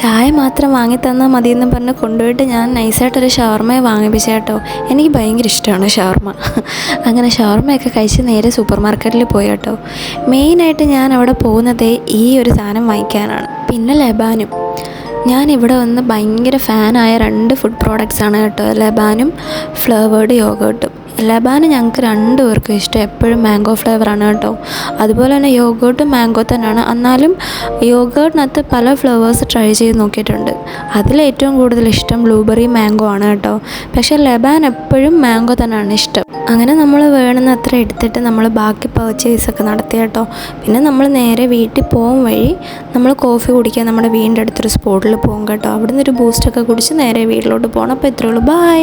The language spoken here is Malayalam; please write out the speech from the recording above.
ചായ മാത്രം വാങ്ങി തന്നാൽ മതിയെന്ന് പറഞ്ഞ് കൊണ്ടുപോയിട്ട് ഞാൻ നൈസായിട്ടൊരു ഷവർമ വാങ്ങിപ്പിച്ച കേട്ടോ. എനിക്ക് ഭയങ്കര ഇഷ്ടമാണ് ഷവർമ. അങ്ങനെ ഷവർമയൊക്കെ കഴിച്ച് നേരെ സൂപ്പർ മാർക്കറ്റിൽ പോയി കേട്ടോ. മെയിനായിട്ട് ഞാൻ അവിടെ പോകുന്നതേ ഈ ഒരു സാധനം വാങ്ങിക്കാനാണ്. പിന്നെ ലബാനും. ഞാനിവിടെ വന്ന് ഭയങ്കര ഫാനായ 2 ഫുഡ് പ്രോഡക്റ്റ്സാണ് കേട്ടോ, ലബാനും ഫ്ലേവേർഡ് യോഗേർട്ടും. ലബാന് ഞങ്ങൾക്ക് 2 പേർക്കും ഇഷ്ടം എപ്പോഴും മാംഗോ ഫ്ലേവറാണ് കേട്ടോ. അതുപോലെ തന്നെ യോഗേർട്ടും മാംഗോ തന്നെയാണ്. എന്നാലും യോഗേർട്ടിനകത്ത് പല ഫ്ലേവേഴ്സ് ട്രൈ ചെയ്ത് നോക്കിയിട്ടുണ്ട്. അതിലേറ്റവും കൂടുതൽ ഇഷ്ടം ബ്ലൂബെറി മാംഗോ ആണ് കേട്ടോ. പക്ഷേ ലബാൻ എപ്പോഴും മാംഗോ തന്നെയാണ് ഇഷ്ടം. അങ്ങനെ നമ്മൾ വേണമെന്ന് അത്ര എടുത്തിട്ട് നമ്മൾ ബാക്കി പർച്ചേസൊക്കെ നടത്തി കേട്ടോ. പിന്നെ നമ്മൾ നേരെ വീട്ടിൽ പോകും വഴി നമ്മൾ കോഫി കുടിക്കാൻ നമ്മുടെ വീടിൻ്റെ അടുത്തൊരു സ്പോട്ടിൽ പോകും കേട്ടോ. അവിടെ നിന്നൊരു ബൂസ്റ്റൊക്കെ കുടിച്ച് നേരെ വീട്ടിലോട്ട് പോകണം. അപ്പോൾ ഇത്രയേ ഉള്ളൂ. ബൈ.